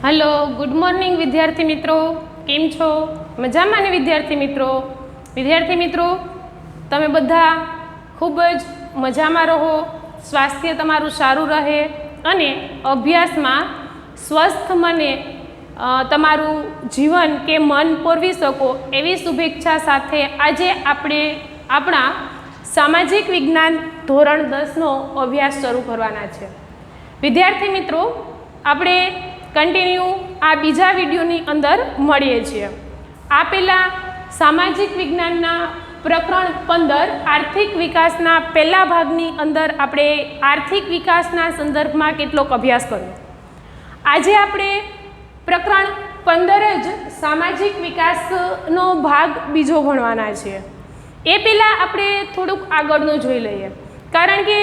Hello good morning विद्यार्थी मित्रों, केम छो? मजामां ने विद्यार्थी मित्रों तमे बधा खूब ज मजामां रहो, स्वास्थ्य तमारुं सारूं रहे अने अभ्यासमां स्वस्थ मने तमारुं जीवन के मन पोरवी शको एवी शुभेच्छा साथे आजे आपणे आपणा सामाजिक विज्ञान धोरण 10 नो अभ्यास शरू करवाना छे। विद्यार्थी मित्रों, आपणे कंटिन्यू आ बीजा विडियोनी अंदर मळीए छीए। आ पहेला सामाजिक विज्ञानना प्रकरण 15 आर्थिक विकासना पहेला भागनी अंदर आपणे आर्थिक विकासना संदर्भमां केटलोक अभ्यास कर्यो। आजे आपणे प्रकरण 15 ज सामाजिक विकासनो भाग बीजो भणवाना छीए। ए पहेला आपणे थोडुंक आगळनुं जोई लईए, कारण के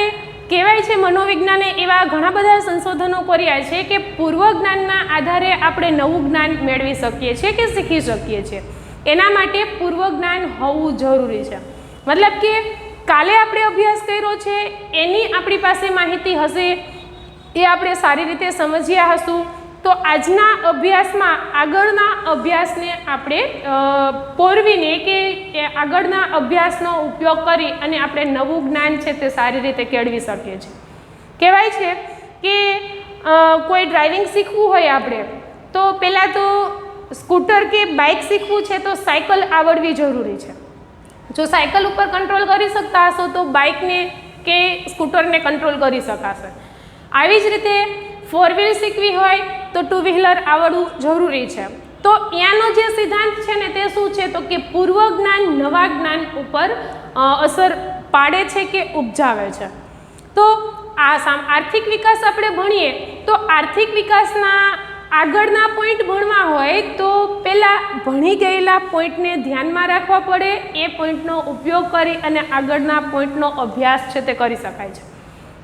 कहेवाय छे मनोविज्ञाने एवा घणा बधा संशोधनो कर्या छे के पूर्व ज्ञानना आधारे आपणे नवुं ज्ञान मेळवी शकीए छीए के शीखी शकीए छीए। एना माटे पूर्व ज्ञान होवुं जरूरी छे। मतलब के काले आपणे अभ्यास कर्यो छे एनी आपणी पासे माहिती हशे, ए आपणे सारी रीते समज्या हशुं तो आजना अभ्यासमां आगळना अभ्यासने आपणे पोरवीने के आगळना अभ्यासनो उपयोग करी अने आपणे नवुं ज्ञान छे ते सारी रीते केळवी शकीए छीए। कहेवाय छे के कोई ड्राइविंग शीखवुं होय आपणे तो पहेला तो स्कूटर के बाइक शीखवुं छे तो साइकल आवडवी जरूरी छे। जो साइकल उपर कंट्रोल करी शकता हशो तो बाइक ने के स्कूटर ने कंट्रोल करी शकाशे। आवी ज रीते फोर व्हील शीखवी होय तो टू व्हीलर आवडવું जरूरी है। तो यानो जे सिद्धांत है ने ते शुं छे तो कि पूर्व ज्ञान नवा ज्ञान उपर असर पाड़े छे के उपजावे छे। तो आर्थिक विकास आपणे भणीए तो आर्थिक विकासना आगळना पॉइंट भणवा होय तो पहेला भणी गयेला पॉइंटने ध्यानमां राखवा पड़े। ए पॉइंटनो उपयोग करी अने आगळना पॉइंटनो अभ्यास छे ते करी शकाय छे।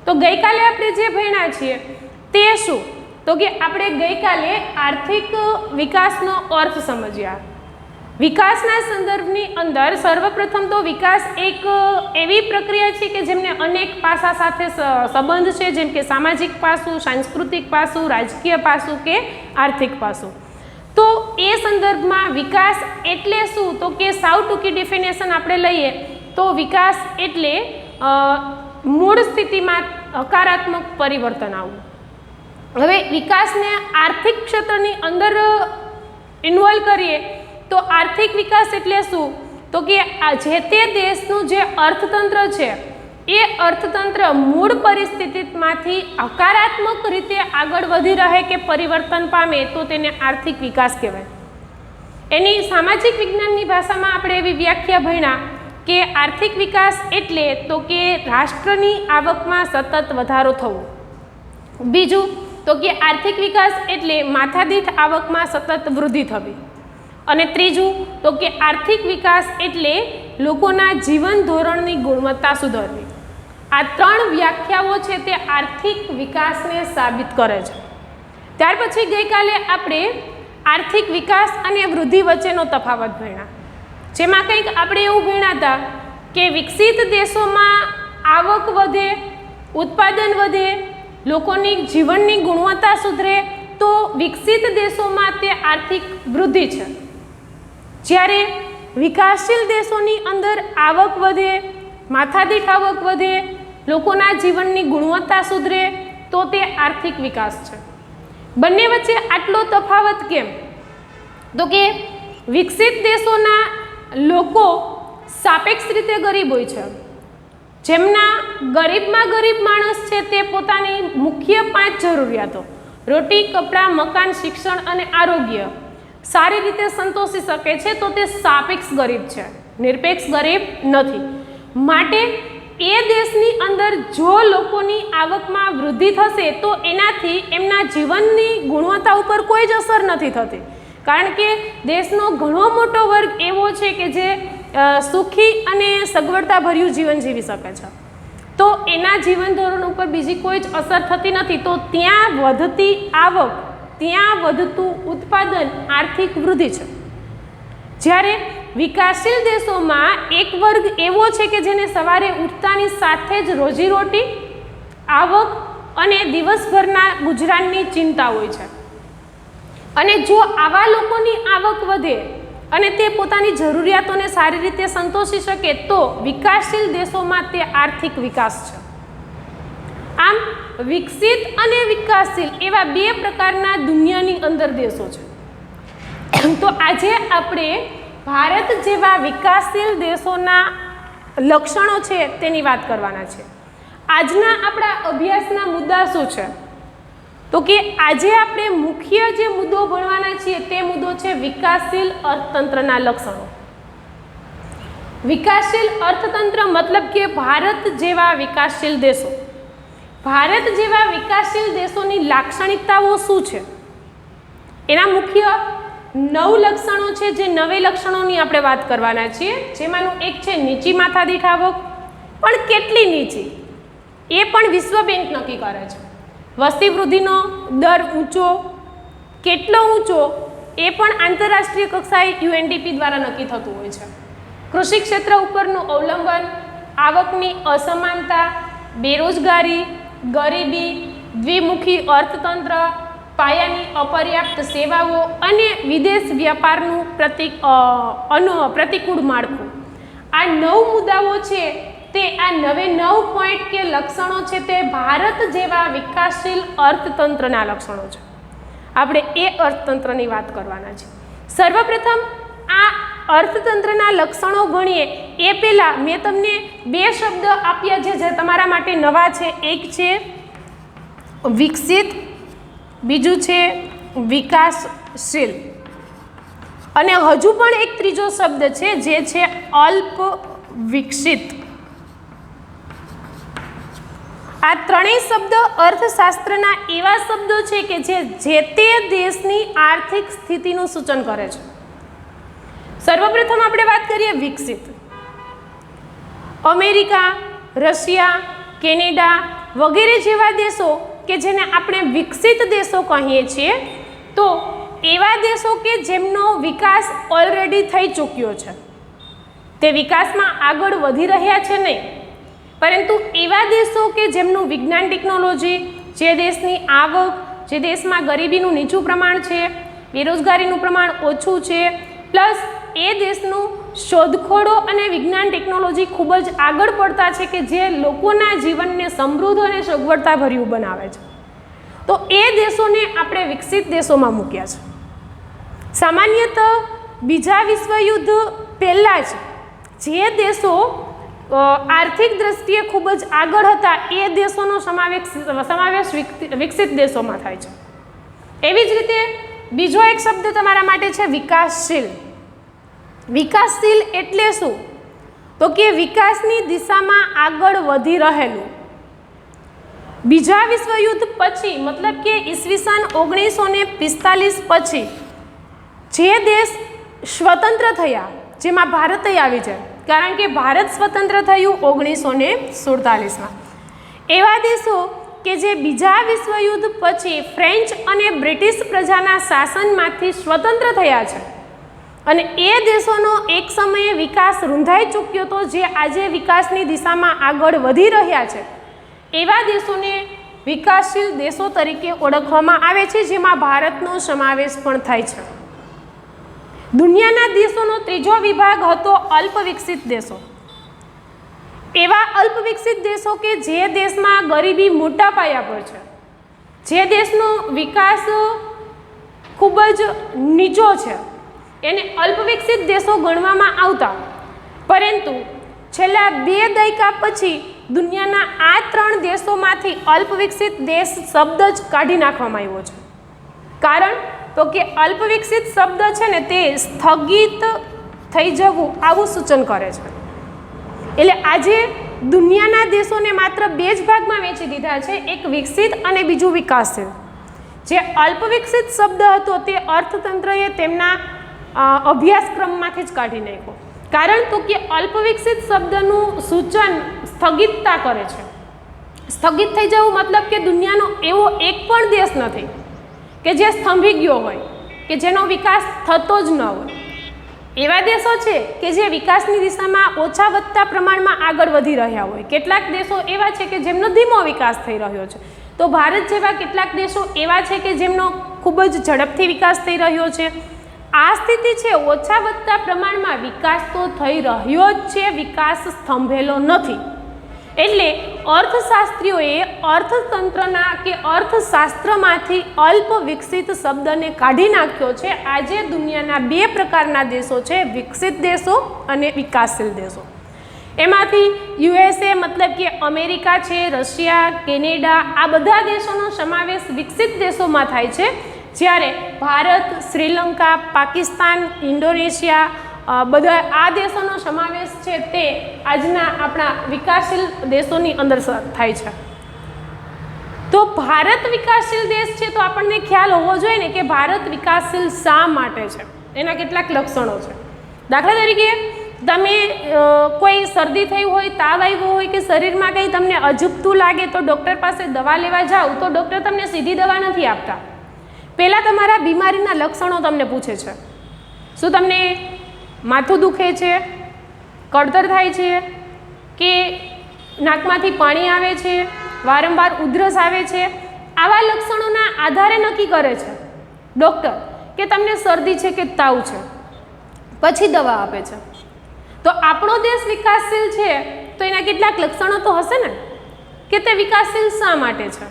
तो गई काले आपणे जे भण्या छीए ते शुं तो कि आपणे गई काले आर्थिक विकासनो अर्थ समज्या। विकासना संदर्भनी अंदर सर्वप्रथम तो विकास एक एवी प्रक्रिया छे कि जेमने अनेक पासा साथे संबंध छे, जेम के सामाजिक पासुं, सांस्कृतिक पासुं, राजकीय पासुं के आर्थिक पासुं। तो ए संदर्भमां विकास एटले शुं तो कि साव टूंकी डेफिनेशन आपणे लईए तो विकास एटले मूळ स्थितिमां हकारात्मक परिवर्तन आवुं। हवे विकास ने आर्थिक क्षेत्रनी अंदर इन्वॉल्व करिए तो आर्थिक विकास एटले शुं तो कि जे ते देशनुं जे अर्थतंत्र छे ए अर्थतंत्र मूळ परिस्थितिमांथी हकारात्मक रीते आगळ वधी रहे के परिवर्तन पामे तो तेने आर्थिक विकास कहेवाय। एनी सामाजिक विज्ञाननी भाषामां आपणे एवी व्याख्या भण्या के आर्थिक विकास एटले तो कि राष्ट्रनी आवकमां सतत वधारो थवो। बीजुं तो कि आर्थिक विकास एटले माथादीठ आवकमां सतत वृद्धि थवी। अने त्रीजुं तो कि आर्थिक विकास एटले लोकोना जीवन धोरणनी गुणवत्ता सुधारवी। आ त्रण व्याख्याओ छे ते आर्थिक विकासने साबित करे छे। त्यार पछी गई काले आपणे आर्थिक विकास अने वृद्धि वच्चेनो तफावत भण्या, जेमां कंईक आपणे एवुं भण्या हता के विकसित देशोमां आवक वधे, उत्पादन वधे, लोकोनी जीवननी गुणवत्ता सुधरे तो विकसित देशोमां ते आर्थिक वृद्धि छे। ज्यारे विकासशील देशोनी अंदर आवक वधे, माथादीठ आवक वधे, लोकोना जीवननी गुणवत्ता सुधरे तो ते आर्थिक विकास छे। बंने वच्चे आटलो तफावत केम तो के विकसित देशोना लोको सापेक्ष रीते गरीब होय छे। जेमना गरीबमां गरीब माणस छे ते पोतानी मुख्य 5 जरूरियातो रोटी, कपड़ा, मकान, शिक्षण अने आरोग्य सारी रीते संतोषी शके छे तो ते सापेक्ष गरीब छे, निरपेक्ष गरीब नथी। माटे ए देशनी अंदर जो लोकोनी आवकमां वृद्धि थशे तो एनाथी एमना जीवननी गुणवत्ता उपर कोई ज असर नथी थती, कारण के देशनो घणो मोटो वर्ग एवो छे के जे सुखी अने सगवड़ताभर्युं जीवन जीवी शके छे। तो एना जीवन धोरण उपर बीजी कोई ज असर थती नथी। तो त्यां वधती आवक, त्यां वधतुं उत्पादन आर्थिक वृद्धि छे। ज्यारे विकासशील देशोमां एक वर्ग एवो छे के जेने सवारे उठतानी साथे ज रोजीरोटी, आवक अने दिवसभરના ગુજરાતની ચિંતા હોય છે। અને જો આવા લોકોની આવક વધે અને તે પોતાની જરૂરિયાતોને સારી રીતે સંતોષી શકે તો વિકાસશીલ દેશોમાં તે આર્થિક વિકાસ છે. આમ વિકસિત અને વિકાસશીલ એવા બે પ્રકારના દુનિયાની અંદર દેશો છે. તો આજે આપણે ભારત જેવા વિકાસશીલ દેશોના લક્ષણો છે તેની વાત કરવાના છે. આજના આપણા અભ્યાસના મુદ્દા શું છે? તો કે આજે આપણે મુખ્ય જે મુદ્દો ભણવાના છીએ તે મુદ્દો છે વિકાસશીલ અર્થતંત્રના લક્ષણો. વિકાસશીલ અર્થતંત્ર મતલબ કે ભારત જેવા વિકાસશીલ દેશો, ભારત જેવા વિકાસશીલ દેશોની લાક્ષણિકતાઓ શું છે? એના મુખ્ય 9 લક્ષણો છે, જે 9 લક્ષણોની આપણે વાત કરવાના છીએ. જેમાંનું એક છે નીચી માથાદીઠ આવક. પણ કેટલી નીચી એ પણ વિશ્વ બેંક નક્કી કરે છે. વસ્તી વૃદ્ધિનો દર ઊંચો, કેટલો ઊંચો એ પણ આંતરરાષ્ટ્રીય કક્ષાએ UNDP દ્વારા નક્કી થતું હોય છે. કૃષિ ક્ષેત્ર ઉપરનું અવલંબન, આવકની અસમાનતા, બેરોજગારી, ગરીબી, દ્વિમુખી અર્થતંત્ર, પાયાની અપર્યાપ્ત સેવાઓ અને વિદેશ વ્યાપારનું પ્રતિકૂળ માળખું. આ 9 મુદ્દાઓ છે તે આ 9 પોઈન્ટ કે લક્ષણો છે તે ભારત જેવા વિકાસશીલ અર્થતંત્રના લક્ષણો છે. આપણે એ અર્થતંત્રની વાત કરવાના છે. સર્વપ્રથમ આ અર્થતંત્રના લક્ષણો ભણીએ એ પહેલાં મેં તમને 2 શબ્દ આપ્યા છે જે તમારા માટે નવા છે. એક છે વિકસિત, બીજું છે વિકાસશીલ, અને હજુ પણ એક ત્રીજો શબ્દ છે જે છે અલ્પ વિકસિત. આ ત્રણેય શબ્દ અર્થશાસ્ત્રના એવા શબ્દો છે કે જે તે દેશની આર્થિક સ્થિતિનું સૂચન કરે છે. સર્વપ્રથમ આપણે વાત કરીએ વિકસિત. અમેરિકા, રશિયા, કેનેડા વગેરે જેવા દેશો કે જેને આપણે વિકસિત દેશો કહીએ છીએ, તો એવા દેશો કે જેમનો વિકાસ ઓલરેડી થઈ ચૂક્યો છે, તે વિકાસમાં આગળ વધી રહ્યા છે નહીં, પરંતુ એવા દેશો કે જેમનું વિજ્ઞાન ટેકનોલોજી, જે દેશની આવક, જે દેશમાં ગરીબીનું નીચું પ્રમાણ છે, બેરોજગારીનું પ્રમાણ ઓછું છે, પ્લસ એ દેશનું શોધખોળો અને વિજ્ઞાન ટેકનોલોજી ખૂબ જ આગળ પડતા છે કે જે લોકોના જીવનને સમૃદ્ધ અને સગવડતાભર્યું બનાવે છે, તો એ દેશોને આપણે વિકસિત દેશોમાં મૂક્યા છે. સામાન્યતઃ બીજા વિશ્વયુદ્ધ પહેલાં જ જે દેશો આર્થિક દ્રષ્ટિએ ખૂબ જ આગળ હતા એ દેશોનો સમાવેશ વિકસિત દેશોમાં થાય છે. એવી જ રીતે બીજો એક શબ્દ તમારા માટે છે વિકાસશીલ. વિકાસશીલ એટલે શું? તો કે વિકાસની દિશામાં આગળ વધી રહેલું. બીજા વિશ્વયુદ્ધ પછી મતલબ કે ઈસવીસન 1945 પછી જે દેશ સ્વતંત્ર થયા, જેમાં ભારત આવી જાય, કારણ કે ભારત સ્વતંત્ર થયું 1947માં, એવા દેશો કે જે બીજા વિશ્વયુદ્ધ પછી ફ્રેન્ચ અને બ્રિટિશ પ્રજાના શાસનમાંથી સ્વતંત્ર થયા છે અને એ દેશોનો એક સમયે વિકાસ રૂંધાઈ ચૂક્યો હતો, જે આજે વિકાસની દિશામાં આગળ વધી રહ્યા છે, એવા દેશોને વિકાસશીલ દેશો તરીકે ઓળખવામાં આવે છે, જેમાં ભારતનો સમાવેશ પણ થાય છે. દુનિયાના દેશોનો ત્રીજો વિભાગ હતો અલ્પ વિકસિત દેશો. એવા અલ્પ વિકસિત દેશો કે જે દેશમાં ગરીબી મોટા પાયા પર છે, જે દેશનો વિકાસ ખૂબ જ નીચો છે, એને અલ્પ વિકસિત દેશો ગણવામાં આવતા. પરંતુ છેલ્લા 2 દાયકા પછી દુનિયાના આ 3 દેશોમાંથી અલ્પ વિકસિત દેશ શબ્દ જ કાઢી નાખવામાં આવ્યો છે. કારણ તો કે અલ્પ વિકસિત શબ્દ છે ને તે સ્થગિત થઈ જવું આવું સૂચન કરે છે. એટલે આજે દુનિયાના દેશોને માત્ર 2 જ ભાગમાં વહેંચી દીધા છે, એક વિકસિત અને બીજું વિકાસશીલ. જે અલ્પ વિકસિત શબ્દ હતો તે અર્થતંત્રએ તેમના અભ્યાસક્રમમાંથી જ કાઢી નાખ્યો. કારણ તો કે અલ્પ વિકસિત શબ્દનું સૂચન સ્થગિતતા કરે છે. સ્થગિત થઈ જવું મતલબ કે દુનિયાનો એવો એક પણ દેશ નથી કે જે સ્તંભી ગયો હોય, કે જેનો વિકાસ થતો જ ન હોય. એવા દેશો છે કે જે વિકાસની દિશામાં ઓછા વધતા પ્રમાણમાં આગળ વધી રહ્યા હોય. કેટલાક દેશો એવા છે કે જેમનો ધીમો વિકાસ થઈ રહ્યો છે, તો ભારત જેવા કેટલાક દેશો એવા છે કે જેમનો ખૂબ જ ઝડપથી વિકાસ થઈ રહ્યો છે. આ સ્થિતિ છે ઓછા વધતા પ્રમાણમાં વિકાસ તો થઈ રહ્યો જ છે, વિકાસ સ્તંભેલો નથી. એટલે અર્થશાસ્ત્રીઓએ અર્થતંત્રના કે અર્થશાસ્ત્રમાંથી અલ્પ વિકસિત શબ્દને કાઢી નાખ્યો છે. આજે દુનિયાના બે પ્રકારના દેશો છે, વિકસિત દેશો અને વિકાસશીલ દેશો. એમાંથી યુએસએ મતલબ કે અમેરિકા છે, રશિયા, કેનેડા, આ બધા દેશોનો સમાવેશ વિકસિત દેશોમાં થાય છે. જ્યારે ભારત, શ્રીલંકા, પાકિસ્તાન, ઇન્ડોનેશિયા બધા આ દેશોનો સમાવેશ છે તે આજના આપણા વિકાસશીલ દેશોની અંદર થાય છે. તો ભારત વિકાસશીલ દેશ છે તો આપણને ખ્યાલ હોવો જોઈએ ને કે ભારત વિકાસશીલ શા માટે છે, એના કેટલાક લક્ષણો છે. દાખલા તરીકે તમે કોઈ શરદી થઈ હોય, તાવ આવ્યો હોય કે શરીરમાં કંઈ તમને અજુબતું લાગે તો ડૉક્ટર પાસે દવા લેવા જાઓ તો ડૉક્ટર તમને સીધી દવા નથી આપતા. પહેલાં તમારા બીમારીના લક્ષણો તમને પૂછે છે. શું તમને માથું દુખે છે, કળતર થાય છે, કે નાકમાંથી પાણી આવે છે, વારંવાર ઉધરસ આવે છે? આવા લક્ષણોના આધારે નક્કી કરે છે ડૉક્ટર કે તમને શરદી છે કે તાવ છે, પછી દવા આપે છે. તો આપણો દેશ વિકાસશીલ છે તો એના કેટલાક લક્ષણો તો હશે ને કે તે વિકાસશીલ શા માટે છે.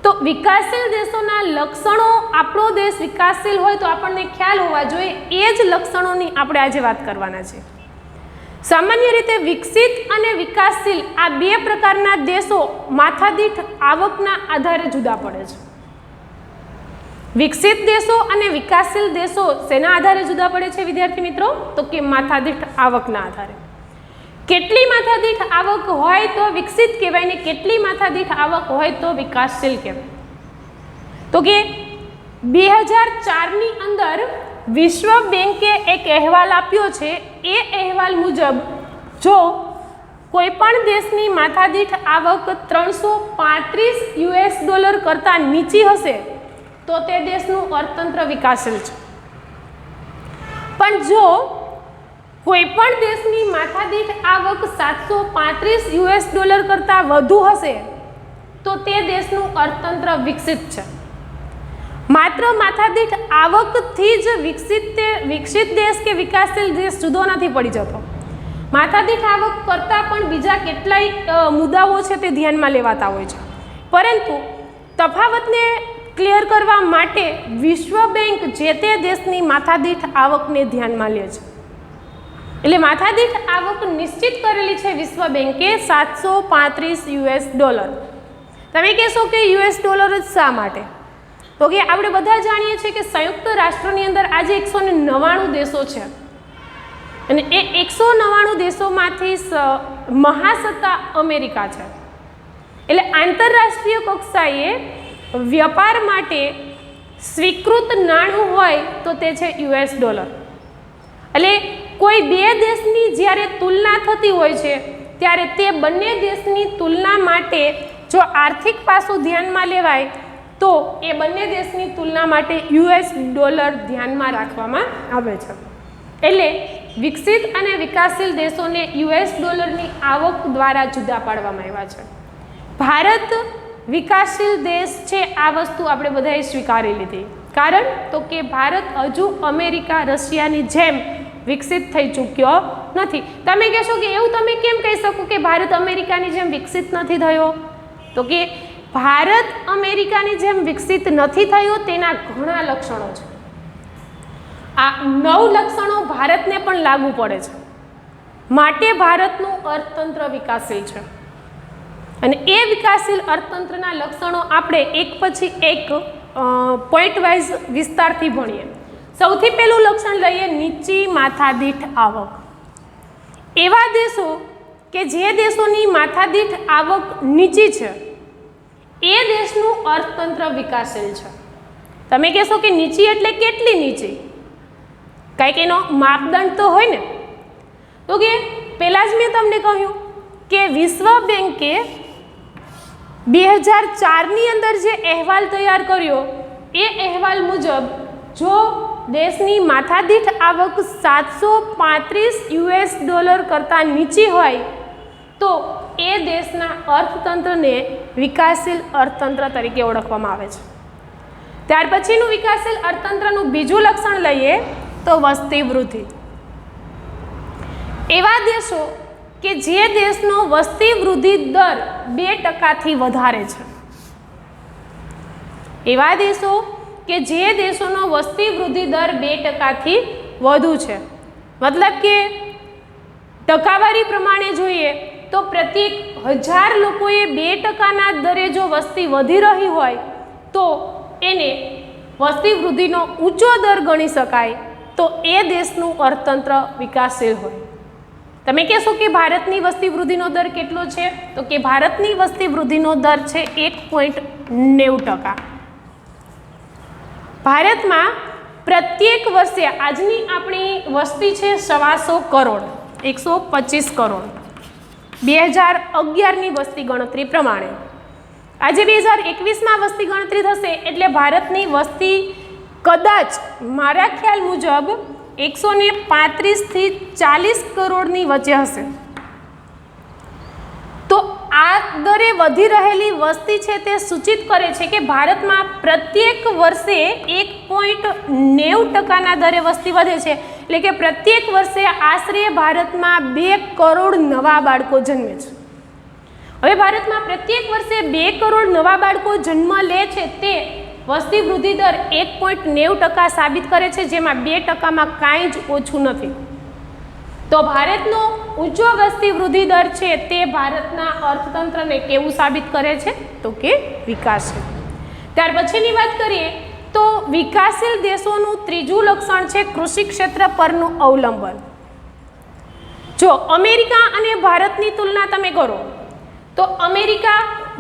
તો વિકાસશીલ દેશોના લક્ષણો, આપણો દેશ વિકાસશીલ હોય તો આપણને ખ્યાલ હોવા જોઈએ. એ જ લક્ષણોની આપણે આજે વાત કરવાના છે. સામાન્ય રીતે વિકસિત અને વિકાસશીલ આ બે પ્રકારના દેશો માથાદીઠ આવકના આધારે જુદા પડે છે. વિકસિત દેશો અને વિકાસશીલ દેશો શેના આધારે જુદા પડે છે વિદ્યાર્થી મિત્રો? તો કે માથાદીઠ આવકના આધારે. કેટલી માથાદીઠ આવક હોય તો વિકસિત કહેવાય ને કેટલી માથાદીઠ આવક હોય તો વિકાસશીલ કહેવાય? તો કે 2004ની અંદર વિશ્વ બેંકે એક અહેવાલ આપ્યો છે. એ અહેવાલ મુજબ જો કોઈ પણ દેશની માથાદીઠ આવક $335 કરતાં નીચી હશે તો તે દેશનું અર્થતંત્ર વિકાસશીલ છે. પણ જો કોઈ પણ દેશની માથાદીઠ આવક $735 કરતાં વધુ હશે તો તે દેશનું અર્થતંત્ર વિકસિત છે. માત્ર માથાદીઠ આવકથી જ વિકસિત દેશ કે વિકાસશીલ દેશ જુદો નથી પડી જતો. માથાદીઠ આવક કરતાં પણ બીજા કેટલાય મુદ્દાઓ છે તે ધ્યાનમાં લેવાતા હોય છે. પરંતુ તફાવતને ક્લિયર કરવા માટે વિશ્વ બેંક જે તે દેશની માથાદીઠ આવકને ધ્યાનમાં લે છે. એટલે માથાદીઠ આવક નિશ્ચિત કરેલી છે વિશ્વ બેંકે $735. તમે કહેશો કે $, જ શા માટે? તો કે આપણે બધા જાણીએ છીએ કે સંયુક્ત રાષ્ટ્રની અંદર આજે 199 દેશો છે અને એ 199 દેશોમાંથી મહાસત્તા અમેરિકા છે. એટલે આંતરરાષ્ટ્રીય કક્ષાએ વ્યાપાર માટે સ્વીકૃત નાણું હોય તો તે છે $. એટલે કોઈ બે દેશની જ્યારે તુલના થતી હોય છે ત્યારે તે બંને દેશની તુલના માટે જો આર્થિક પાસું ધ્યાનમાં લેવાય તો એ બંને દેશની તુલના માટે $, ધ્યાનમાં રાખવામાં આવે છે. એટલે વિકસિત અને વિકાસશીલ દેશોને $, ની આવક દ્વારા જુદા પાડવામાં આવ્યા છે. ભારત વિકાસશીલ દેશ છે, આ વસ્તુ આપણે બધાએ સ્વીકારી લીધી. કારણ તો કે ભારત હજુ અમેરિકા, રશિયાની જેમ વિકસિત થઈ ચૂક્યો નથી. તમે કહેશો કે એવું તમે કેમ કહી શકો કે ભારત અમેરિકાની જેમ વિકસિત નથી થયો? તો કે ભારત અમેરિકાની જેમ વિકસિત નથી થયો તેના ઘણા લક્ષણો છે. આ 9 લક્ષણો ભારતને પણ લાગુ પડે છે. માટે ભારતનું અર્થતંત્ર વિકાસશીલ છે. અને એ વિકાસશીલ અર્થતંત્રના લક્ષણો આપણે એક પછી એક પોઈન્ટ વાઇઝ વિસ્તારથી ભણીએ. સૌથી પહેલું લક્ષણ લઈએ નીચી માથાદીઠ આવક. એવા દેશો કે જે દેશોની માથાદીઠ આવક નીચી છે એ દેશનું અર્થતંત્ર વિકાસશીલ છે. તમે કહેશો કે નીચી એટલે કેટલી નીચી? કંઈક એનો માપદંડ તો હોય ને. તો કે પહેલાં જ મેં તમને કહ્યું કે વિશ્વ બેંકે 2004ની અંદર જે અહેવાલ તૈયાર કર્યો એ અહેવાલ મુજબ જો દેશની માથાદીઠ આવક $735 કરતાં નીચી હોય તો એ દેશના અર્થતંત્રને વિકાસશીલ અર્થતંત્ર તરીકે ઓળખવામાં આવે છે. ત્યાર પછીનું વિકાસશીલ અર્થતંત્રનું બીજું લક્ષણ લઈએ તો વસ્તી વૃદ્ધિ. એવા દેશો કે જે દેશનો વસ્તી વૃદ્ધિ દર 2%થી વધારે છે, એવા દેશો કે જે દેશોનો વસ્તી વૃદ્ધિ દર 2%થી વધુ છે, મતલબ કે ટકાવારી પ્રમાણે જોઈએ તો પ્રત્યેક 1000 લોકોએ 2%ના દરે જો વસ્તી વધી રહી હોય તો એને વસ્તી વૃદ્ધિનો ઊંચો દર ગણી શકાય, તો એ દેશનું અર્થતંત્ર વિકાસશીલ હોય. તમે કહેશો કે ભારતની વસ્તી વૃદ્ધિનો દર કેટલો છે? તો કે ભારતની વસ્તી વૃદ્ધિનો દર છે 1.90%. ભારતમાં પ્રત્યેક વર્ષે આજની આપણી વસ્તી છે 125 કરોડ, 125 કરોડ 2011ની વસ્તી ગણતરી પ્રમાણે. આજે 2021માં વસ્તી ગણતરી થશે એટલે ભારતની વસ્તી કદાચ મારા ખ્યાલ મુજબ 135 થી 40 કરોડની વચ્ચે હશે. તો આ દરે વધી રહેલી વસ્તી છે તે સૂચિત કરે છે કે ભારતમાં પ્રત્યેક વર્ષે 1.90%ના દરે વસ્તી વધે છે, એટલે કે પ્રત્યેક વર્ષે આશરે ભારતમાં 2 કરોડ નવા બાળકો જન્મે છે. હવે ભારતમાં પ્રત્યેક વર્ષે 2 કરોડ નવા બાળકો જન્મ લે છે તે વસ્તી વૃદ્ધિ દર 1.90% સાબિત કરે છે, જેમાં 2%માં કાંઈ જ ઓછું નથી. તો ભારતનો ઊંચો વસ્તી વૃદ્ધિ દર છે તે ભારતના અર્થતંત્રને કેવું સાબિત કરે છે? તો કે વિકાસશીલ. ત્યાર પછીની વાત કરીએ તો વિકાસશીલ દેશોનું ત્રીજું લક્ષણ છે કૃષિ ક્ષેત્ર પરનું અવલંબન. જો અમેરિકા અને ભારતની તુલના તમે કરો તો અમેરિકા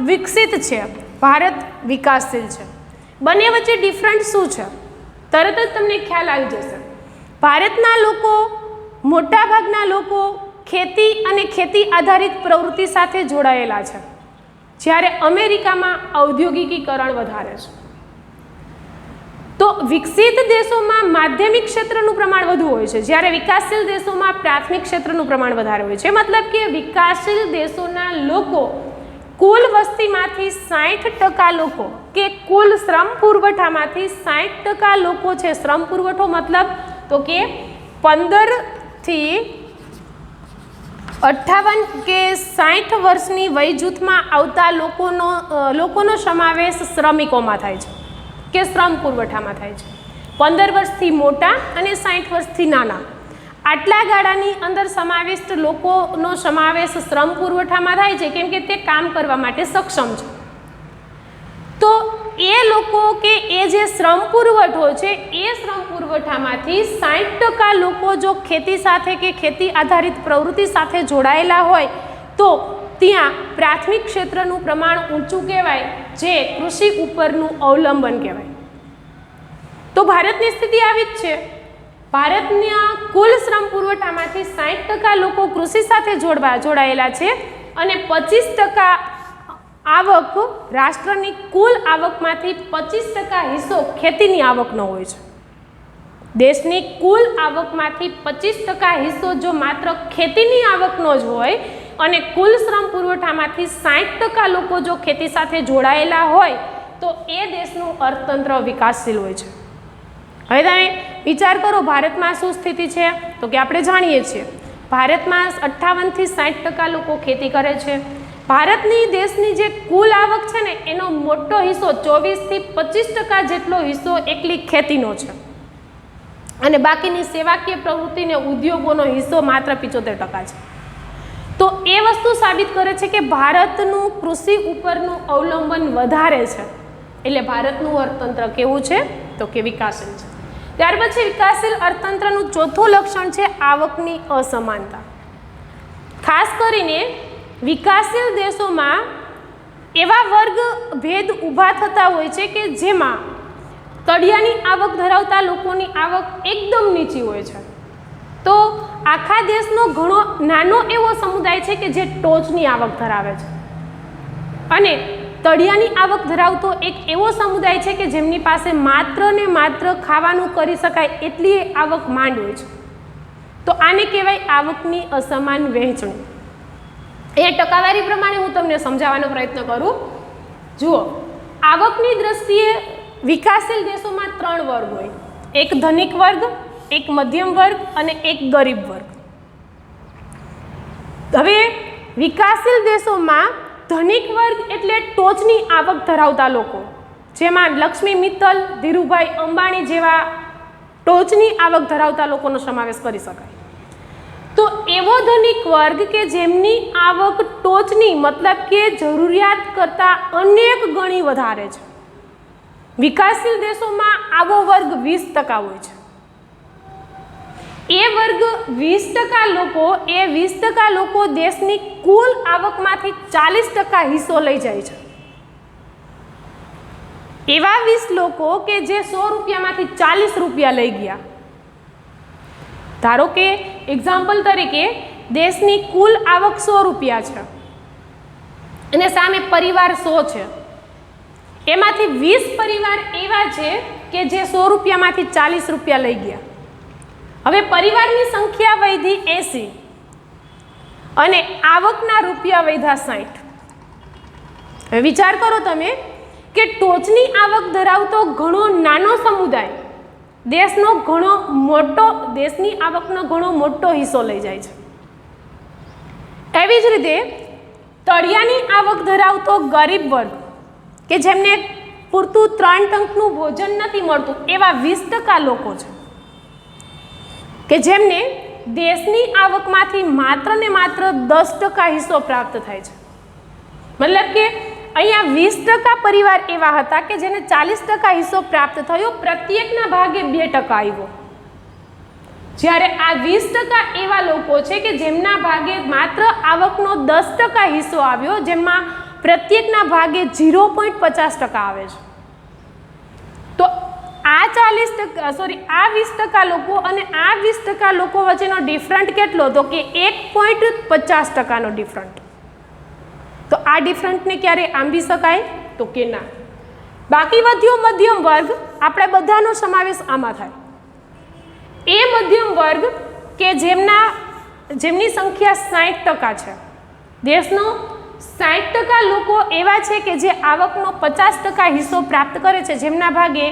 વિકસિત છે, ભારત વિકાસશીલ છે. બંને વચ્ચે ડિફરન્ટ શું છે? તરત જ તમને ખ્યાલ આવી જશે. ભારતના લોકો, મોટાભાગના લોકો ખેતી અને ખેતી આધારિત પ્રવૃત્તિ સાથે જોડાયેલા છે, જ્યારે અમેરિકામાં ઔદ્યોગિકીકરણ વધારે છે. તો વિકસિત દેશોમાં માધ્યમિક ક્ષેત્રનું પ્રમાણ વધુ હોય છે, જ્યારે વિકાસશીલ દેશોમાં પ્રાથમિક ક્ષેત્રનું પ્રમાણ વધારે હોય છે. મતલબ કે વિકાસશીલ દેશોના લોકો કુલ વસ્તીમાંથી 60% લોકો કે કુલ શ્રમ પુરવઠામાંથી 60% લોકો છે. શ્રમ પુરવઠો મતલબ તો કે 15 થી 58 કે 60 વર્ષની વય જૂથમાં આવતા લોકોનો સમાવેશ શ્રમિકોમાં થાય છે કે શ્રમ પુરવઠામાં થાય છે. 15 વર્ષથી મોટા અને 60 વર્ષથી નાના આટલા ગાળાની અંદર સમાવિષ્ટ લોકોનો સમાવેશ શ્રમ પુરવઠામાં થાય છે, કેમ કે તે કામ કરવા માટે સક્ષમ છે. તો એ લોકો કે એ જે શ્રમ પુરવઠો છે એ શ્રમ પુરવઠામાંથી 60% લોકો જો ખેતી સાથે કે ખેતી આધારિત પ્રવૃત્તિ સાથે જોડાયેલા હોય તો ત્યાં પ્રાથમિક ક્ષેત્રનું પ્રમાણ ઊંચું કહેવાય, જે કૃષિ ઉપરનું અવલંબન કહેવાય. તો ભારતની સ્થિતિ આવી જ છે. ભારતના કુલ શ્રમ પુરવઠામાંથી 60% લોકો કૃષિ સાથે જોડાયેલા છે અને 25% આવક, રાષ્ટ્રની કુલ આવકમાંથી 25% હિસ્સો ખેતીની આવકનો હોય છે. દેશની કુલ આવકમાંથી 25% હિસ્સો જો માત્ર ખેતીની આવકનો જ હોય અને કુલ શ્રમ પુરવઠામાંથી 60% લોકો જો ખેતી સાથે જોડાયેલા હોય તો એ દેશનું અર્થતંત્ર વિકાસશીલ હોય છે. હવે તમે વિચાર કરો ભારતમાં શું સ્થિતિ છે? તો કે આપણે જાણીએ છીએ ભારતમાં 58 થી 60% લોકો ખેતી કરે છે. ભારતની દેશની જે કુલ આવક છે ને એનો મોટો હિસ્સો 24 થી 25% જેટલો હિસ્સો એકલી ખેતીનો છે અને બાકીની સેવાકીય પ્રવૃત્તિ ને ઉદ્યોગોનો હિસ્સો માત્ર 75% છે. તો એ વસ્તુ સાબિત કરે છે કે ભારતનું કૃષિ ઉપરનું અવલંબન વધારે છે, એટલે ભારતનું અર્થતંત્ર કેવું છે? તો કે વિકાસશીલ છે. ત્યાર પછી વિકાસશીલ અર્થતંત્રનું ચોથું લક્ષણ છે આવકની અસમાનતા. ખાસ કરીને વિકાસશીલ દેશોમાં એવા વર્ગ ભેદ ઊભા થતા હોય છે કે જેમાં તળિયાની આવક ધરાવતા લોકોની આવક એકદમ નીચી હોય છે. તો આખા દેશનો ઘણો નાનો એવો સમુદાય છે કે જે ટોચની આવક ધરાવે છે અને તળિયાની આવક ધરાવતો એક એવો સમુદાય છે કે જેમની પાસે માત્ર ને માત્ર ખાવાનું કરી શકાય એટલી આવક માંડ હોય છે. તો આને કહેવાય આવકની અસમાન વહેંચણી. એ ટકાવારી પ્રમાણે હું તમને સમજાવવાનો પ્રયત્ન કરું. જુઓ, આવકની દ્રષ્ટિએ વિકાસશીલ દેશોમાં 3 વર્ગ હોય, એક ધનિક વર્ગ, એક મધ્યમ વર્ગ અને એક ગરીબ વર્ગ. હવે વિકાસશીલ દેશોમાં ધનિક વર્ગ એટલે ટોચની આવક ધરાવતા લોકો, જેમાં લક્ષ્મી મિત્તલ, ધીરુભાઈ અંબાણી જેવા ટોચની આવક ધરાવતા લોકોનો સમાવેશ કરી શકાય. તો એવો ધનિક વર્ગ કે જેમની આવક ટોચની મતલબ કે જરૂરિયાત કરતાં અનેક ગણી વધારે છે. વિકાસશીલ દેશોમાં આવો વર્ગ 20% હોય છે. એ વર્ગ 20% લોકો, એ 20% લોકો દેશની કુલ આવકમાંથી 40% હિસ્સો લઈ જાય છે. એવા 20 લોકો કે જે 100 રૂપિયામાંથી 40 રૂપિયા લઈ ગયા. ધારો કે એક્ઝામ્પલ તરીકે દેશની કુલ આવક 100 રૂપિયા છે અને સામે પરિવાર 100 છે. એમાંથી 20 પરિવાર એવા છે કે જે 100 રૂપિયામાંથી 40 રૂપિયા લઈ ગયા. હવે પરિવારની સંખ્યા વધી 80 અને આવકના રૂપિયા વધ્યા 60. હવે વિચાર કરો તમે કે ટોચની આવક ધરાવતો ઘણો નાનો સમુદાય દેશની આવકનો ઘણો મોટો હિસ્સો લઈ જાય છે. એવી જ રીતે તળિયાની આવક ધરાવતો ગરીબ વર્ગ કે જેમને પૂરતું 3 ટંકનું ભોજન નથી મળતું, એવા 20% લોકો છે કે જેમને દેશની આવકમાંથી માત્ર ને માત્ર 10% હિસ્સો પ્રાપ્ત થાય છે. મતલબ કે અહીંયા 20% પરિવાર એવા હતા કે જેને 40% હિસ્સો પ્રાપ્ત થયો, પ્રત્યેકના ભાગે 2% આવ્યો. જ્યારે આ 20% એવા લોકો છે કે જેમના ભાગે માત્ર આવકનો 10% હિસ્સો આવ્યો, જેમાં પ્રત્યેકના ભાગે 0.50% આવે છે. તો આ 20% લોકો અને આ 20% લોકો વચ્ચેનો ડિફરન્ટ કેટલો? તો કે 1.50%નો ડિફરન્ટ. તો આ ડિફરન્ટને ક્યારે આંબી શકાય? તો કે ના. બાકી વધ્યો મધ્યમ વર્ગ, આપણે બધાનો સમાવેશ આમાં થાય. એ મધ્યમ વર્ગ કે જેમની સંખ્યા 60% છે. દેશનો 60% લોકો એવા છે કે જે આવકનો 50% હિસ્સો પ્રાપ્ત કરે છે, જેમના ભાગે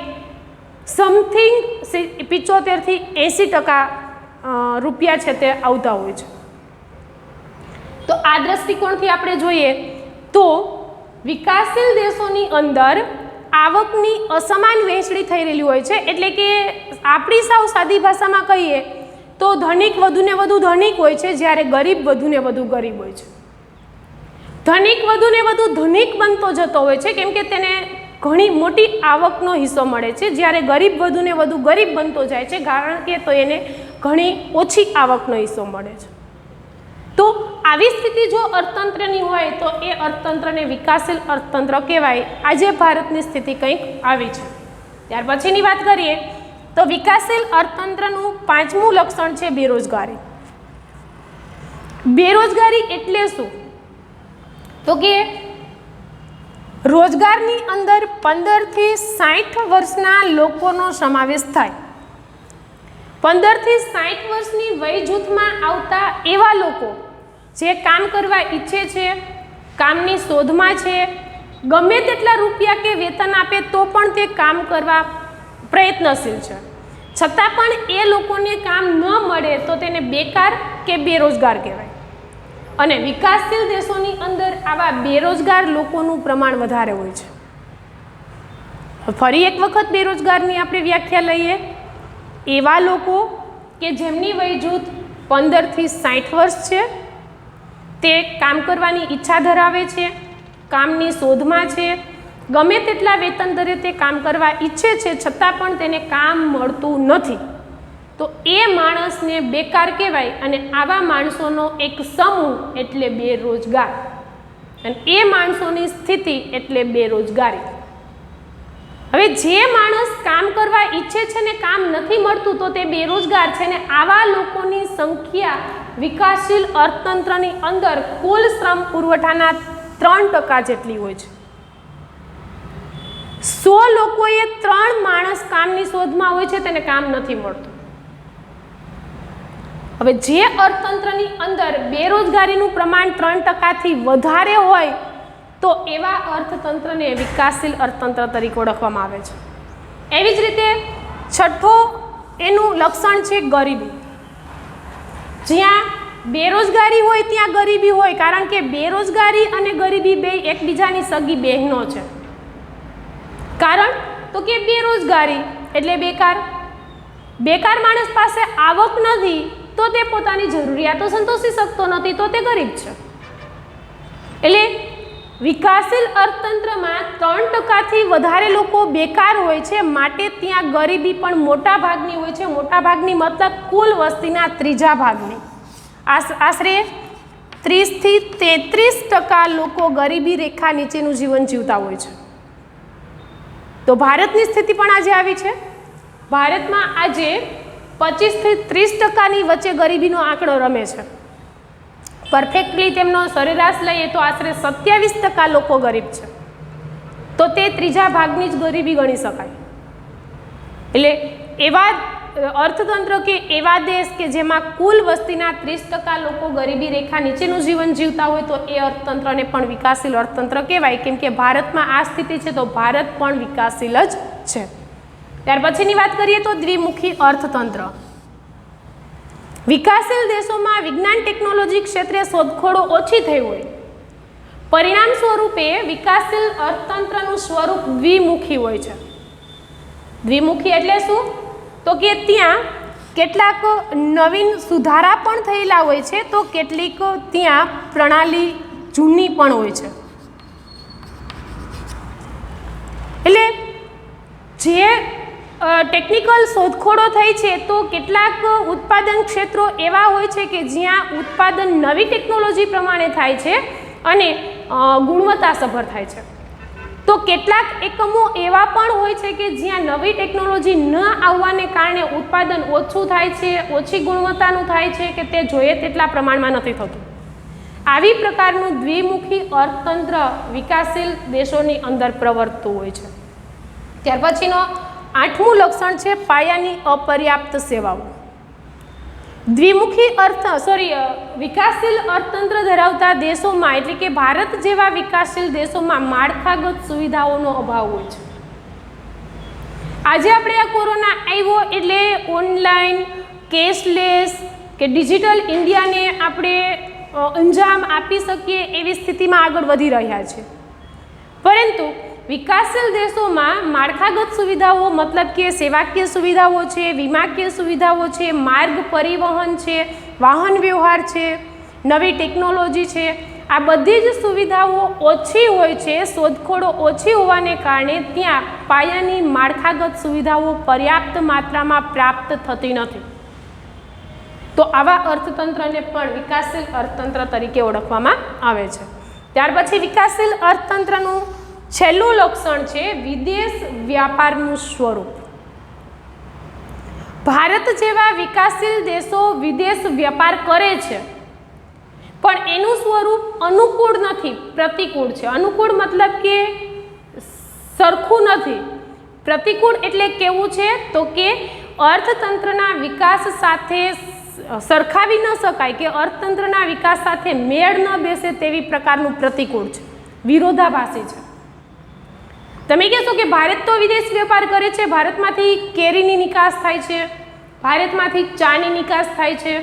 સમથિંગ 75 થી 80% રૂપિયા છે તે આવતા હોય છે. તો આ દ્રષ્ટિકોણથી આપણે જોઈએ તો વિકાસશીલ દેશોની અંદર આવકની અસમાન વહેંચણી થઈ રહેલી હોય છે. એટલે કે આપણી સાવ સાદી ભાષામાં કહીએ તો ધનિક વધુને વધુ ધનિક હોય છે, જ્યારે ગરીબ વધુને વધુ ગરીબ હોય છે. ધનિક વધુને વધુ ધનિક બનતો જતો હોય છે કેમ કે તેને ઘણી મોટી આવકનો હિસ્સો મળે છે, જ્યારે ગરીબ વધુને વધુ ગરીબ બનતો જાય છે કારણ કે તો એને ઘણી ઓછી આવકનો હિસ્સો મળે છે. તો આવી સ્થિતિ જો અર્થતંત્રની હોય તો એ અર્થતંત્રને વિકાસશીલ અર્થતંત્ર કહેવાય. આજે ભારતની સ્થિતિ કંઈક આવી છે. ત્યાર પછીની વાત કરીએ તો વિકાસશીલ અર્થતંત્રનું 5મું લક્ષણ છે બેરોજગારી. બેરોજગારી એટલે શું? તો કે રોજગારની અંદર 15 થી 60 વર્ષના લોકોનો સમાવેશ થાય. 15 થી 60 વર્ષની વય જૂથમાં આવતા એવા લોકો જે કામ કરવા ઈચ્છે છે, કામની શોધમાં છે, ગમે તેટલા રૂપિયા કે વેતન આપે તો પણ તે કામ કરવા પ્રયત્નશીલ છે, છતાં પણ એ લોકોને કામ ન મળે તો તેને બેકાર કે બેરોજગાર કહેવાય. અને વિકાસશીલ દેશોની અંદર આવા બેરોજગાર લોકોનું પ્રમાણ વધારે હોય છે. ફરી એક વખત બેરોજગારની આપણે વ્યાખ્યા લઈએ. એવા લોકો કે જેમની વય જૂથ 15 થી 60 વર્ષ છે, તે કામ કરવાની ઈચ્છા ધરાવે છે, કામની શોધમાં છે, ગમે તેટલા વેતન દરે તે કામ કરવા ઈચ્છે છે, છતાં પણ તેને કામ મળતું નથી, તો એ માણસને બેકાર કહેવાય. અને આવા માણસોનો એક સમૂહ એટલે બેરોજગાર, અને એ માણસોની સ્થિતિ એટલે બેરોજગારી. હવે જે માણસ કામ કરવા ઈચ્છે છે ને કામ નથી મળતું તો તે બેરોજગાર છે. ને આવા લોકોની સંખ્યા વિકાસશીલ અર્થતંત્રની અંદર કુલ શ્રમ પુરવઠાના 3% જેટલી હોય છે. 100 લોકોએ 3 માણસ કામની શોધમાં હોય છે, તેને કામ નથી મળતું. હવે જે અર્થતંત્રની અંદર બેરોજગારીનું પ્રમાણ 3% થી વધારે હોય તો એવા અર્થતંત્રને વિકાસશીલ અર્થતંત્ર તરીકે ઓળખવામાં આવે છે. એવી જ રીતે છઠ્ઠો એનું લક્ષણ છે ગરીબી. જ્યાં બેરોજગારી હોય ત્યાં ગરીબી હોય, કારણ કે બેરોજગારી અને ગરીબી બે એકબીજાની સગી બહેનો છે. કારણ તો કે બેરોજગારી એટલે બેકાર. બેકાર માણસ પાસે આવક નથી તો તે પોતાની જરૂરિયાતો સંતોષી શકતો નથી, તો તે ગરીબ છે. એટલે વિકાસશીલ અર્થતંત્રમાં 3%થી વધારે લોકો બેકાર હોય છે, માટે ત્યાં ગરીબી પણ મોટા ભાગની હોય છે. મોટા ભાગની મતલબ કુલ વસ્તીના ત્રીજા ભાગની. આશરે 30 થી 33% લોકો ગરીબી રેખા નીચેનું જીવન જીવતા હોય છે. તો ભારતની સ્થિતિ પણ આજે આવી છે. ભારતમાં આજે 25 થી 30%ની વચ્ચે ગરીબીનો આંકડો રમે છે. પરફેક્ટલી તેમનો સરેરાશ લઈએ તો આશરે 27% લોકો ગરીબ છે. તો તે ત્રીજા ભાગની જ ગરીબી ગણી શકાય. એટલે એવા અર્થતંત્ર કે એવા દેશ કે જેમાં કુલ વસ્તીના 30% લોકો ગરીબી રેખા નીચેનું જીવન જીવતા હોય તો એ અર્થતંત્રને પણ વિકાસશીલ અર્થતંત્ર કહેવાય. કેમ કે ભારતમાં આ સ્થિતિ છે તો ભારત પણ વિકાસશીલ જ છે. ત્યાર પછીની વાત કરીએ તો દ્વિમુખી અર્થતંત્ર. વિકાસશીલ દેશોમાં વિજ્ઞાન ટેકનોલોજી ક્ષેત્રે શોધખોળો ઓછી થઈ હોય, પરિણામ સ્વરૂપે વિકાસશીલ અર્થતંત્રનું સ્વરૂપ દ્વિમુખી હોય છે. દ્વિમુખી એટલે શું? તો કે ત્યાં કેટલાક નવીન સુધારા પણ થયેલા હોય છે, તો કેટલીક ત્યાં પ્રણાલી જૂની પણ હોય છે. એટલે જે ટેકનિકલ શોધખોળો થઈ છે તો કેટલાક ઉત્પાદન ક્ષેત્રો એવા હોય છે કે જ્યાં ઉત્પાદન નવી ટેકનોલોજી પ્રમાણે થાય છે અને ગુણવત્તાસભર થાય છે. તો કેટલાક એકમો એવા પણ હોય છે કે જ્યાં નવી ટેકનોલોજી ન આવવાને કારણે ઉત્પાદન ઓછું થાય છે, ઓછી ગુણવત્તાનું થાય છે કે તે જોઈએ તેટલા પ્રમાણમાં નથી થતું. આવી પ્રકારનું દ્વિમુખી અર્થતંત્ર વિકાસશીલ દેશોની અંદર પ્રવર્તતું હોય છે. ત્યાર પછીનો 8મું લક્ષણ છે પાયાની અપર્યાપ્ત સેવાઓ. વિકાસશીલ અર્થતંત્ર ધરાવતા દેશોમાં એટલે કે ભારત જેવા વિકાસશીલ દેશોમાં માળખાગત સુવિધાઓનો અભાવ હોય છે. આજે આપણે આ કોરોના આવ્યો એટલે ઓનલાઈન, કેશલેસ કે ડિજિટલ ઇન્ડિયાને આપણે અંજામ આપી શકીએ એવી સ્થિતિમાં આગળ વધી રહ્યા છે. પરંતુ વિકાસશીલ દેશોમાં માળખાગત સુવિધાઓ મતલબ કે સેવાકીય સુવિધાઓ છે, વીમાકીય સુવિધાઓ છે, માર્ગ પરિવહન છે, વાહન વ્યવહાર છે, નવી ટેકનોલોજી છે, આ બધી જ સુવિધાઓ ઓછી હોય છે. શોધખોળો ઓછી હોવાને કારણે ત્યાં પાયાની માળખાગત સુવિધાઓ પર્યાપ્ત માત્રામાં પ્રાપ્ત થતી નથી. તો આવા અર્થતંત્રને પણ વિકાસશીલ અર્થતંત્ર તરીકે ઓળખવામાં આવે છે. ત્યાર પછી વિકાસશીલ અર્થતંત્રનું છેલ્લું લક્ષણ છે વિદેશ વ્યાપારનું સ્વરૂપ. ભારત જેવા વિકાસશીલ દેશો વિદેશ વ્યાપાર કરે છે, પણ એનું સ્વરૂપ અનુકૂળ નથી, પ્રતિકૂળ છે. અનુકૂળ મતલબ કે સરખું નથી. પ્રતિકૂળ એટલે કેવું છે? તો કે અર્થતંત્રના વિકાસ સાથે સરખાવી ન શકાય કે અર્થતંત્રના વિકાસ સાથે મેળ ન બેસે તેવી પ્રકારનું પ્રતિકૂળ છે, વિરોધાભાસી છે. તમે કહેશો કે ભારત તો વિદેશ વેપાર કરે છે, ભારતમાંથી કેરીની નિકાસ થાય છે, ભારતમાંથી ચાની નિકાસ થાય છે,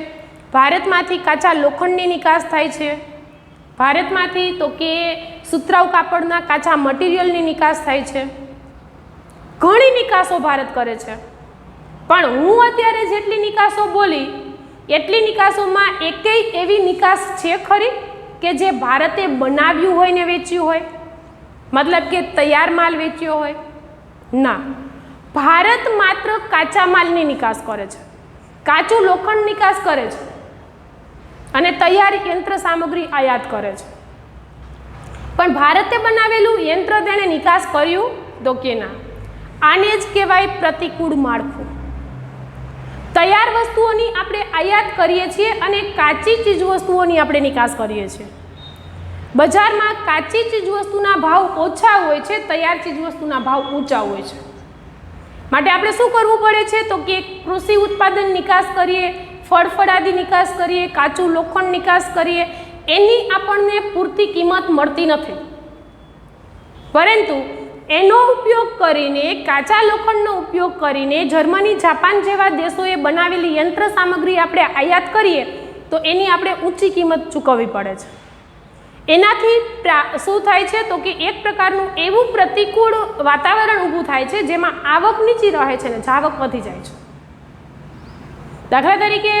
ભારતમાંથી કાચા લોખંડની નિકાસ થાય છે, ભારતમાંથી તો કે સુતરાઉ કાપડના કાચા મટીરિયલની નિકાસ થાય છે. ઘણી નિકાસો ભારત કરે છે, પણ હું અત્યારે જેટલી નિકાસો બોલી એટલી નિકાસોમાં એકેય એવી નિકાસ છે ખરી કે જે ભારતે બનાવ્યું હોય ને વેચ્યું હોય? મતલબ કે તૈયાર માલ વેચ્યો હોય? ના. ભારત માત્ર કાચા માલની નિકાસ કરે છે, કાચું લોખંડ નિકાસ કરે છે અને તૈયાર યંત્ર સામગ્રી આયાત કરે છે. પણ ભારતે બનાવેલું યંત્ર તેણે નિકાસ કર્યું તો કે ના. આને જ કહેવાય પ્રતિકૂળ માળખું. તૈયાર વસ્તુઓની આપણે આયાત કરીએ છીએ અને કાચી ચીજ વસ્તુઓની આપણે નિકાસ કરીએ છીએ. બજારમાં કાચી ચીજવસ્તુના ભાવ ઓછા હોય છે, તૈયાર ચીજવસ્તુના ભાવ ઊંચા હોય છે. માટે આપણે શું કરવું પડે છે? તો કે કૃષિ ઉત્પાદન નિકાસ કરીએ, ફળફળાદી નિકાસ કરીએ, કાચું લોખંડ નિકાસ કરીએ, એની આપણને પૂરતી કિંમત મળતી નથી. પરંતુ એનો ઉપયોગ કરીને, કાચા લોખંડનો ઉપયોગ કરીને જર્મની, જાપાન જેવા દેશોએ બનાવેલી યંત્ર સામગ્રી આપણે આયાત કરીએ તો એની આપણે ઊંચી કિંમત ચૂકવવી પડે છે. એનાથી શું થાય છે તો કે એક પ્રકારનું એવું પ્રતિકૂળ વાતાવરણ ઊભું થાય છે જેમાં આવક નીચી રહે છે ને જાવક વધી જાય છે. દાખલા તરીકે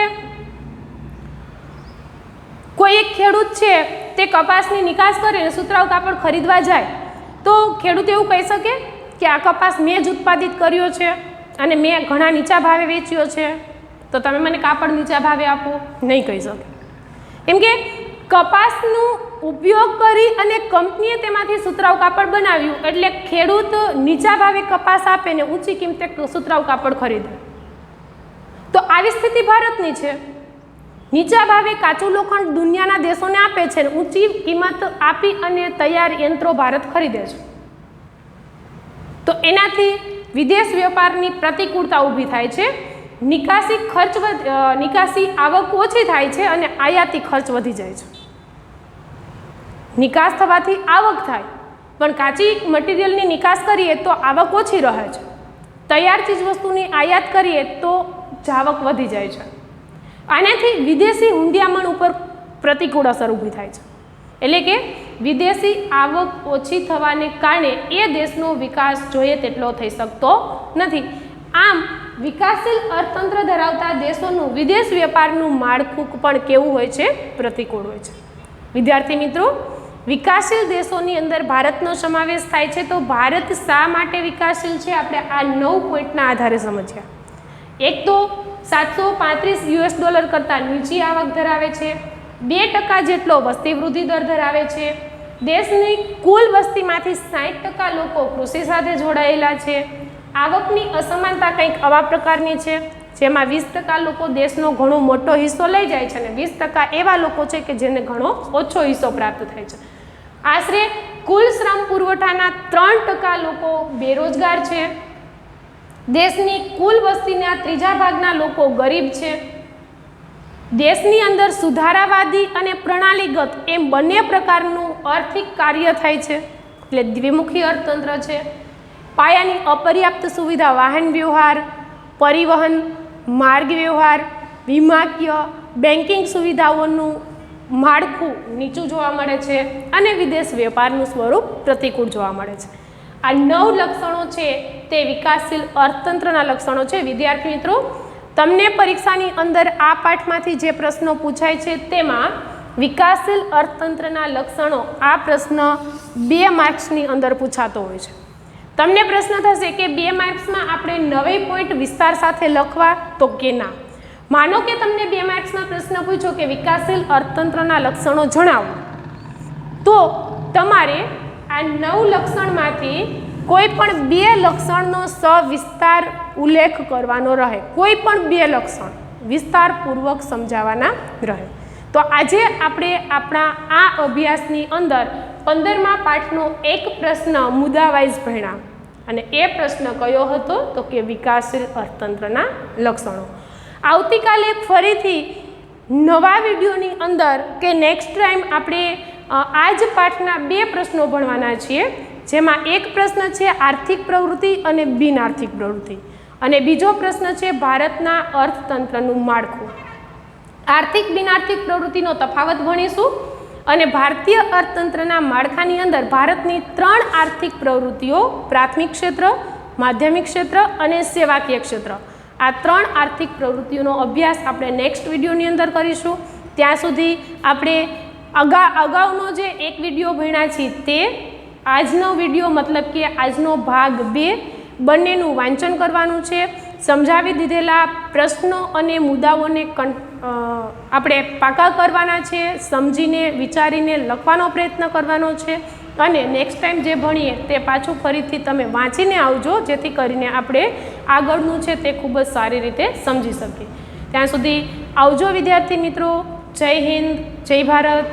કોઈ એક ખેડૂત છે તે કપાસની નિકાસ કરીને સુતરાઉ કાપડ ખરીદવા જાય તો ખેડૂત એવું કહી શકે કે આ કપાસ મેં જ ઉત્પાદિત કર્યો છે અને મેં ઘણા નીચા ભાવે વેચ્યો છે, તો તમે મને કાપડ નીચા ભાવે આપો? નહીં કહી શકે. એમ કે કપાસનો ઉપયોગ કરી અને કંપનીએ તેમાંથી સુતરાઉ કાપડ બનાવ્યું એટલે ખેડૂત નીચા ભાવે કપાસ આપે ને ઊંચી કિંમતે સુતરાઉ કાપડ ખરીદે. તો આવી સ્થિતિ ભારતની છે. નીચા ભાવે કાચું લોખંડ દુનિયાના દેશોને આપે છે અને ઊંચી કિંમત આપી અને તૈયાર યંત્રો ભારત ખરીદે છે. તો એનાથી વિદેશ વેપારની પ્રતિકૂળતા ઊભી થાય છે. નિકાસી આવક ઓછી થાય છે અને આયાતી ખર્ચ વધી જાય છે. નિકાસ થવાથી આવક થાય, પણ કાચી મટીરિયલની નિકાસ કરીએ તો આવક ઓછી રહે છે. તૈયાર ચીજ વસ્તુની આયાત કરીએ તો જાવક વધી જાય છે. આનાથી વિદેશી હુંડિયામણ ઉપર પ્રતિકૂળ અસર ઊભી થાય છે. એટલે કે વિદેશી આવક ઓછી થવાને કારણે એ દેશનો વિકાસ જોઈએ તેટલો થઈ શકતો નથી. આમ વિકાસશીલ અર્થતંત્ર ધરાવતા દેશોનું વિદેશ વેપારનું માળખું પણ કેવું હોય છે? પ્રતિકૂળ હોય છે. વિદ્યાર્થી મિત્રો, વિકાસશીલ દેશોની અંદર ભારતનો સમાવેશ થાય છે. તો ભારત શા માટે વિકાસશીલ છે આપણે આ 9 પોઈન્ટના આધારે સમજ્યા. એક તો $735 કરતાં નીચી આવક ધરાવે છે, 2% જેટલો વસ્તી વૃદ્ધિ દર ધરાવે છે, દેશની કુલ વસ્તીમાંથી 60% લોકો કૃષિ સાથે જોડાયેલા છે, આવકની અસમાનતા કંઈક આવા પ્રકારની છે જેમાં 20% લોકો દેશનો ઘણો મોટો હિસ્સો લઈ જાય છે અને 20% એવા લોકો છે કે જેને ઘણો ઓછો હિસ્સો પ્રાપ્ત થાય છે. આશરે કુલ શ્રમ પુરવઠાના 3% લોકો બેરોજગાર છે. દેશની કુલ વસ્તીના 3 ભાગના લોકો ગરીબ છે. દેશની અંદર સુધારાવાદી અને પ્રણાલીગત એમ બંને પ્રકારનું આર્થિક કાર્ય થાય છે, એટલે દ્વિમુખી અર્થતંત્ર છે. પાયાની અપર્યાપ્ત સુવિધા વાહન વ્યવહાર, પરિવહન, માર્ગ વ્યવહાર, વીમાકીય, બેન્કિંગ સુવિધાઓનું માળખું નીચું જોવા મળે છે અને વિદેશ વેપારનું સ્વરૂપ પ્રતિકૂળ જોવા મળે છે. આ 9 લક્ષણો છે તે વિકાસશીલ અર્થતંત્રના લક્ષણો છે. વિદ્યાર્થી મિત્રો, તમને પરીક્ષાની અંદર આ પાઠમાંથી જે પ્રશ્નો પૂછાય છે તેમાં વિકાસશીલ અર્થતંત્રના લક્ષણો આ પ્રશ્ન 2 માર્ક્સની અંદર પૂછાતો હોય છે. તમને પ્રશ્ન થશે કે 2 માર્ક્સમાં આપણે 9 પોઈન્ટ વિસ્તાર સાથે લખવા તો કે ના. માનો કે તમને 2 માર્ક્સમાં પ્રશ્ન પૂછ્યો કે વિકાસશીલ અર્થતંત્રના લક્ષણો જણાવો, તો તમારે આ 9 લક્ષણમાંથી કોઈ પણ 2 લક્ષણનો સવિસ્તાર ઉલ્લેખ કરવાનો રહે. કોઈ પણ 2 લક્ષણ વિસ્તારપૂર્વક સમજાવવાના રહે. તો આજે આપણે આપણા આ અભ્યાસની અંદર 15મા પાઠનો એક પ્રશ્ન મુદ્દાવાઇઝ ભણ્યા અને એ પ્રશ્ન કયો હતો તો કે વિકાસશીલ અર્થતંત્રના લક્ષણો. આવતીકાલે ફરીથી નવા વિડીયોની અંદર કે નેક્સ્ટ ટાઈમ આપણે આ જ પાઠના 2 પ્રશ્નો ભણવાના છીએ, જેમાં એક પ્રશ્ન છે આર્થિક પ્રવૃત્તિ અને બિન આર્થિક પ્રવૃત્તિ અને બીજો પ્રશ્ન છે ભારતના અર્થતંત્રનું માળખું. આર્થિક બિન આર્થિક પ્રવૃત્તિનો તફાવત ભણીશું અને ભારતીય અર્થતંત્રના માળખાની અંદર ભારતની 3 આર્થિક પ્રવૃત્તિઓ, પ્રાથમિક ક્ષેત્ર, માધ્યમિક ક્ષેત્ર અને સેવાકીય ક્ષેત્ર, આ 3 આર્થિક પ્રવૃત્તિઓનો અભ્યાસ આપણે નેક્સ્ટ વિડીયોની અંદર કરીશું. ત્યાં સુધી આપણે અગાઉનો જે એક વિડીયો ભણ્યા છીએ તે આજનો વિડીયો મતલબ કે આજનો ભાગ 2 બંનેનું વાંચન કરવાનું છે. સમજાવી દીધેલા પ્રશ્નો અને મુદ્દાઓને આપણે પાકા કરવાના છે, સમજીને વિચારીને લખવાનો પ્રયત્ન કરવાનો છે અને નેક્સ્ટ ટાઈમ જે ભણીએ તે પાછું ફરીથી તમે વાંચીને આવજો, જેથી કરીને આપણે આગળનું છે તે ખૂબ જ સારી રીતે સમજી શકીએ. ત્યાં સુધી આવજો વિદ્યાર્થી મિત્રો. જય હિન્દ, જય ભારત.